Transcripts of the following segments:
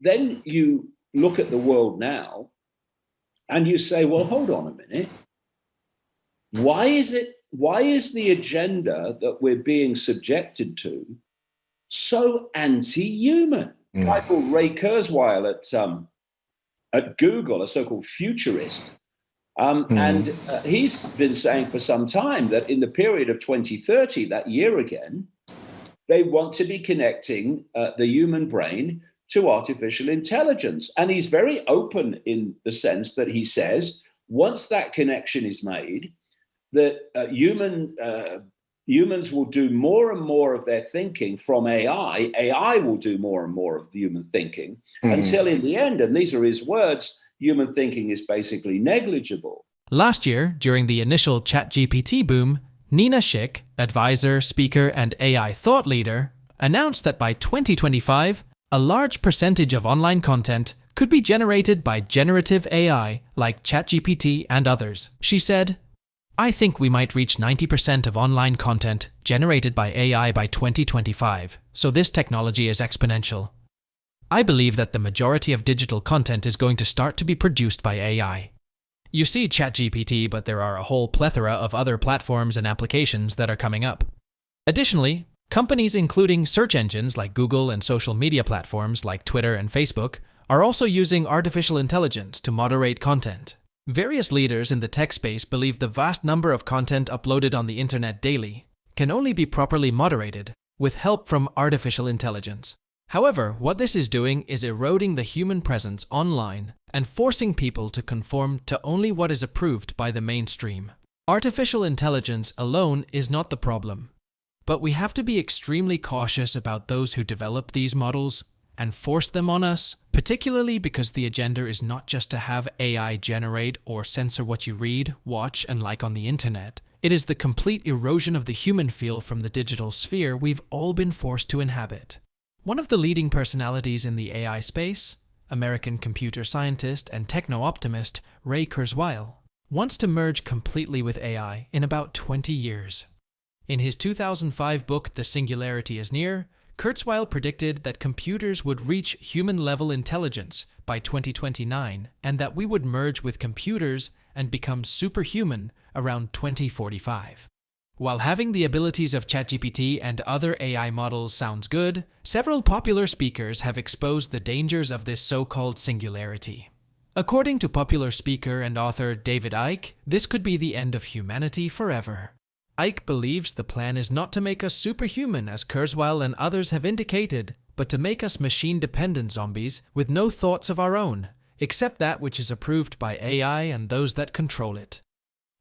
then you look at the world now and you say, well, hold on a minute. Why is the agenda that we're being subjected to so anti-human? A guy called Ray Kurzweil at Google, a so-called futurist, and he's been saying for some time that in the period of 2030, that year again, they want to be connecting the human brain to artificial intelligence. And he's very open in the sense that he says, once that connection is made, that humans will do more and more of their thinking from AI. AI will do more and more of the human thinking until in the end, and these are his words, human thinking is basically negligible. Last year, during the initial Chatgpt boom, Nina Schick, advisor, speaker, and AI thought leader, announced that by 2025, a large percentage of online content could be generated by generative AI like Chatgpt and others. She said, "I think we might reach 90% of online content generated by AI by 2025, so this technology is exponential. I believe that the majority of digital content is going to start to be produced by AI." You see Chatgpt, but there are a whole plethora of other platforms and applications that are coming up. Additionally, companies including search engines like Google and social media platforms like Twitter and Facebook are also using artificial intelligence to moderate content. Various leaders in the tech space believe the vast number of content uploaded on the internet daily can only be properly moderated with help from artificial intelligence. However, what this is doing is eroding the human presence online and forcing people to conform to only what is approved by the mainstream. Artificial intelligence alone is not the problem, but we have to be extremely cautious about those who develop these models and force them on us, particularly because the agenda is not just to have AI generate or censor what you read, watch, and like on the internet. It is the complete erosion of the human feel from the digital sphere we've all been forced to inhabit. One of the leading personalities in the AI space, American computer scientist and techno-optimist Ray Kurzweil, wants to merge completely with AI in about 20 years. In his 2005 book, The Singularity is Near, Kurzweil predicted that computers would reach human-level intelligence by 2029 and that we would merge with computers and become superhuman around 2045. While having the abilities of Chatgpt and other AI models sounds good, several popular speakers have exposed the dangers of this so-called singularity. According to popular speaker and author David Icke, this could be the end of humanity forever. Icke believes the plan is not to make us superhuman, as Kurzweil and others have indicated, but to make us machine-dependent zombies with no thoughts of our own, except that which is approved by AI and those that control it.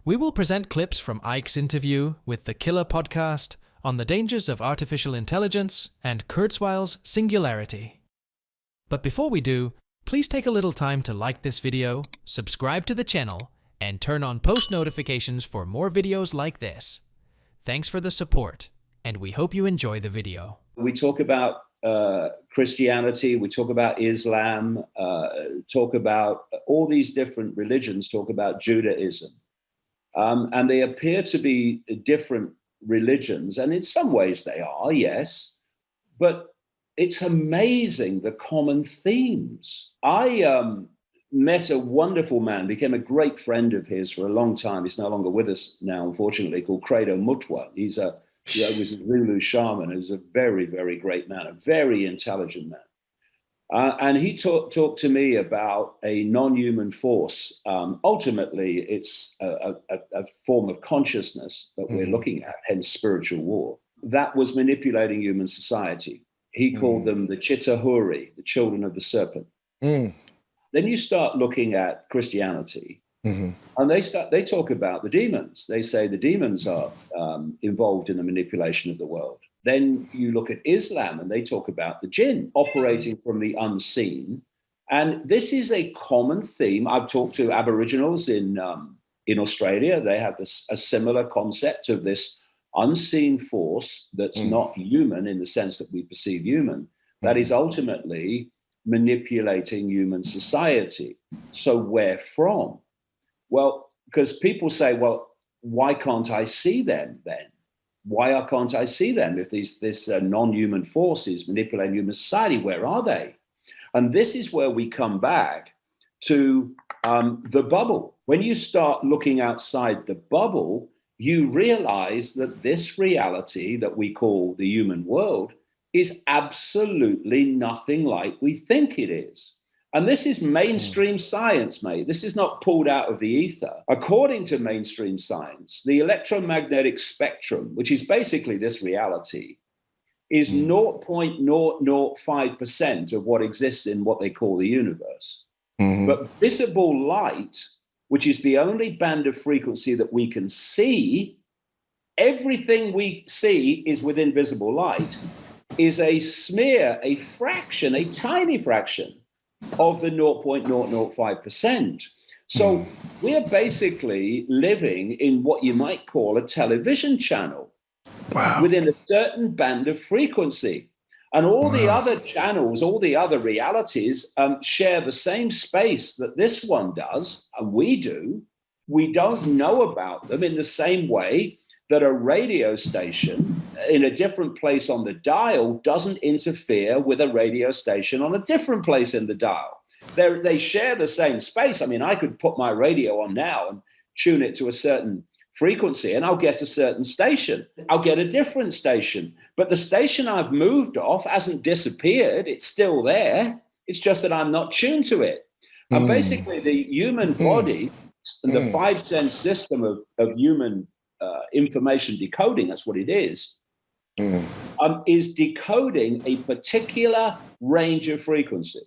We will present clips from Icke's interview with the Killer podcast on the dangers of artificial intelligence and Kurzweil's singularity. But before we do, please take a little time to like this video, subscribe to the channel, and turn on post notifications for more videos like this. Thanks for the support, and we hope you enjoy the video. We talk about Christianity, we talk about Islam, talk about all these different religions, talk about Judaism. And they appear to be different religions, and in some ways they are, yes, but it's amazing the common themes. I met a wonderful man, became a great friend of his for a long time. He's no longer with us now, unfortunately, called Credo Mutwa. He was a Zulu shaman who's a very, very great man, a very intelligent man. And he talked to me about a non-human force. Ultimately, it's a form of consciousness that we're looking at, hence spiritual war, that was manipulating human society. He called them the Chitahuri, the children of the serpent. Then you start looking at Christianity, and they talk about the demons. They say the demons are involved in the manipulation of the world. Then you look at Islam and they talk about the jinn operating from the unseen. And this is a common theme. I've talked to Aboriginals in Australia. They have a similar concept of this unseen force that's not human in the sense that we perceive human, that is ultimately manipulating human society. So where from? Well, because people say, well, why can't I see them then? Why can't I see them if this non-human force is manipulating human society? Where are they? And this is where we come back to the bubble. When you start looking outside the bubble, you realize that this reality that we call the human world is absolutely nothing like we think it is. And this is mainstream science, mate. This is not pulled out of the ether. According to mainstream science, the electromagnetic spectrum, which is basically this reality, is 0.005% of what exists in what they call the universe. But visible light, which is the only band of frequency that we can see, everything we see is within visible light, is a smear, a fraction, a tiny fraction of the 0.005%. So we're basically living in what you might call a television channel within a certain band of frequency. And all the other channels, all the other realities share the same space that this one does, and we do. We don't know about them in the same way that a radio station in a different place on the dial doesn't interfere with a radio station on a different place in the dial. They share the same space. I mean, I could put my radio on now and tune it to a certain frequency, and I'll get a certain station. I'll get a different station. But the station I've moved off hasn't disappeared. It's still there. It's just that I'm not tuned to it. And basically, the human body, the five sense system of human information decoding, that's what it is decoding a particular range of frequency.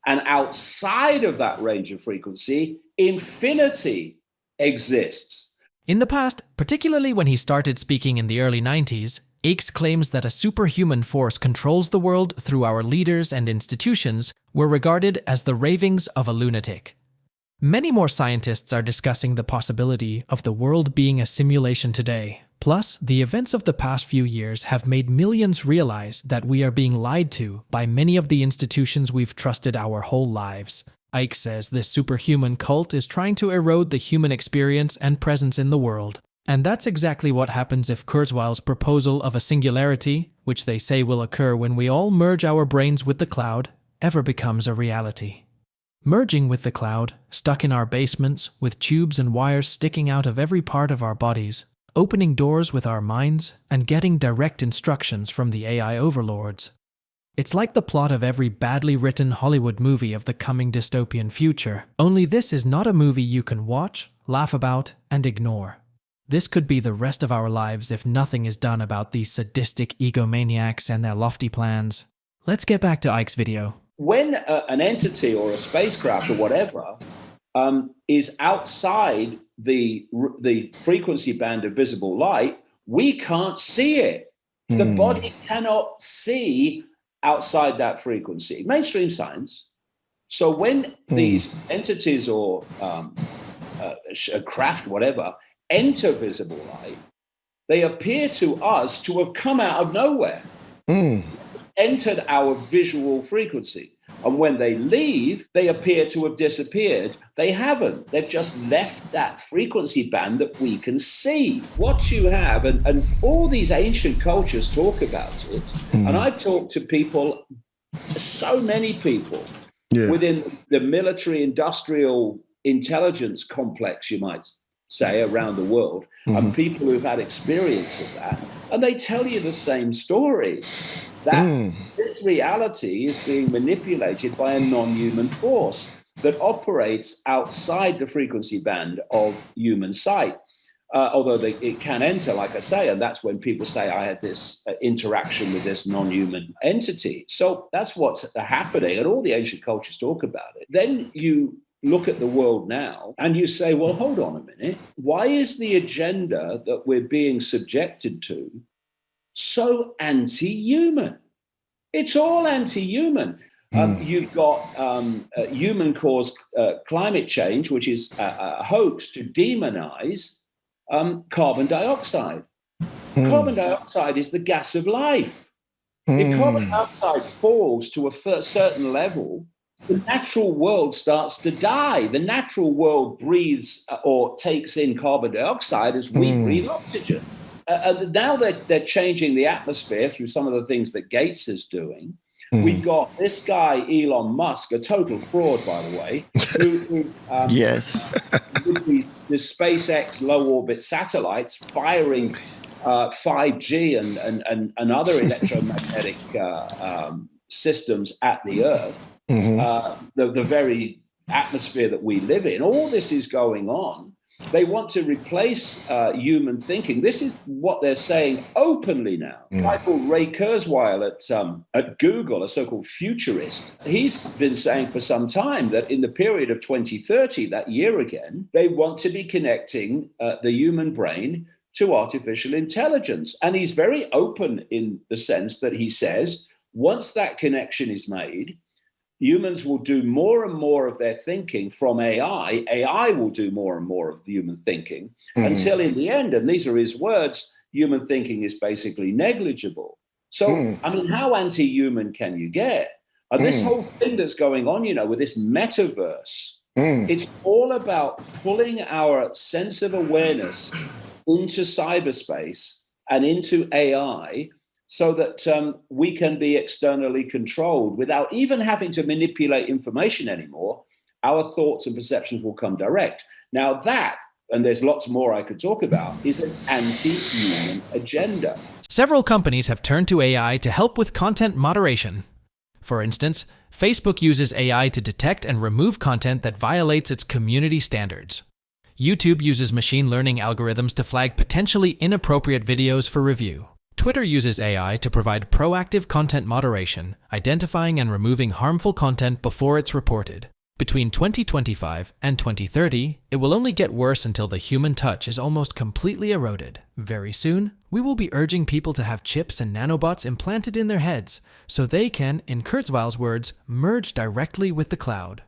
And outside of that range of frequency, infinity exists. In the past, particularly when he started speaking in the early 90s, Icke claims that a superhuman force controls the world through our leaders and institutions were regarded as the ravings of a lunatic. Many more scientists are discussing the possibility of the world being a simulation today. Plus, the events of the past few years have made millions realize that we are being lied to by many of the institutions we've trusted our whole lives. Icke says this superhuman cult is trying to erode the human experience and presence in the world. And that's exactly what happens if Kurzweil's proposal of a singularity, which they say will occur when we all merge our brains with the cloud, ever becomes a reality. Merging with the cloud, stuck in our basements, with tubes and wires sticking out of every part of our bodies, opening doors with our minds, and getting direct instructions from the AI overlords. It's like the plot of every badly written Hollywood movie of the coming dystopian future, only this is not a movie you can watch, laugh about, and ignore. This could be the rest of our lives if nothing is done about these sadistic egomaniacs and their lofty plans. Let's get back to Icke's video. When an entity or a spacecraft or whatever is outside the frequency band of visible light, we can't see it. The body cannot see outside that frequency. Mainstream science. So when these entities or a craft, whatever, enter visible light, they appear to us to have come out of nowhere, entered our visual frequency. And when they leave, they appear to have disappeared. They haven't. They've just left that frequency band that we can see. What you have, and all these ancient cultures talk about it, and I've talked to people, so many people within the military industrial intelligence complex, you might say, around the world, and people who've had experience of that, and they tell you the same story, that this reality is being manipulated by a non-human force that operates outside the frequency band of human sight. Although it can enter, like I say, and that's when people say, I had this interaction with this non-human entity. So that's what's happening, and all the ancient cultures talk about it. Then you look at the world now and you say, well, hold on a minute. Why is the agenda that we're being subjected to so anti-human? It's all anti-human. You've got human-caused climate change, which is a hoax to demonize carbon dioxide. Carbon dioxide is the gas of life. If carbon dioxide falls to a certain level, the natural world starts to die. The natural world breathes or takes in carbon dioxide as we breathe oxygen. Now they're changing the atmosphere through some of the things that Gates is doing. We've got this guy, Elon Musk, a total fraud, by the way, Yes. with the SpaceX low orbit satellites firing 5G and other electromagnetic systems at the Earth, the very atmosphere that we live in. All this is going on. They want to replace human thinking. This is what they're saying openly now. A guy called Ray Kurzweil at Google, a so-called futurist, he's been saying for some time that in the period of 2030, that year again, they want to be connecting the human brain to artificial intelligence. And he's very open in the sense that he says, once that connection is made, humans will do more and more of their thinking from AI. AI will do more and more of the human thinking until in the end, and these are his words, human thinking is basically negligible. So, I mean, how anti-human can you get? And this whole thing that's going on, with this metaverse, it's all about pulling our sense of awareness into cyberspace and into AI so that we can be externally controlled without even having to manipulate information anymore. Our thoughts and perceptions will come direct. Now that, and there's lots more I could talk about, is an anti-human agenda. Several companies have turned to AI to help with content moderation. For instance, Facebook uses AI to detect and remove content that violates its community standards. YouTube uses machine learning algorithms to flag potentially inappropriate videos for review. Twitter uses AI to provide proactive content moderation, identifying and removing harmful content before it's reported. Between 2025 and 2030, it will only get worse until the human touch is almost completely eroded. Very soon, we will be urging people to have chips and nanobots implanted in their heads so they can, in Kurzweil's words, merge directly with the cloud.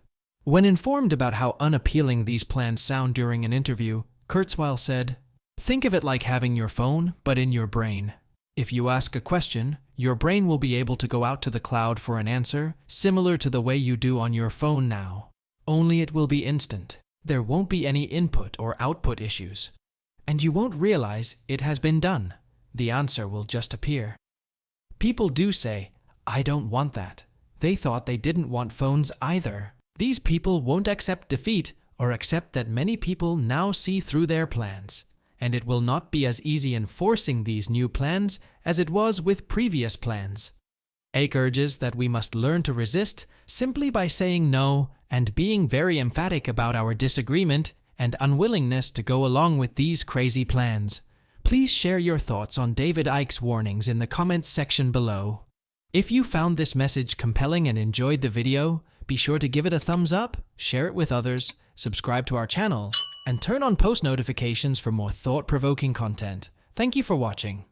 When informed about how unappealing these plans sound during an interview, Kurzweil said, "Think of it like having your phone, but in your brain. If you ask a question, your brain will be able to go out to the cloud for an answer, similar to the way you do on your phone now. Only it will be instant. There won't be any input or output issues. And you won't realize it has been done. The answer will just appear." People do say, "I don't want that." They thought they didn't want phones either. These people won't accept defeat or accept that many people now see through their plans. And it will not be as easy enforcing these new plans as it was with previous plans. Icke urges that we must learn to resist simply by saying no and being very emphatic about our disagreement and unwillingness to go along with these crazy plans. Please share your thoughts on David Icke's warnings in the comments section below. If you found this message compelling and enjoyed the video, be sure to give it a thumbs up, share it with others, subscribe to our channel, and turn on post notifications for more thought-provoking content. Thank you for watching.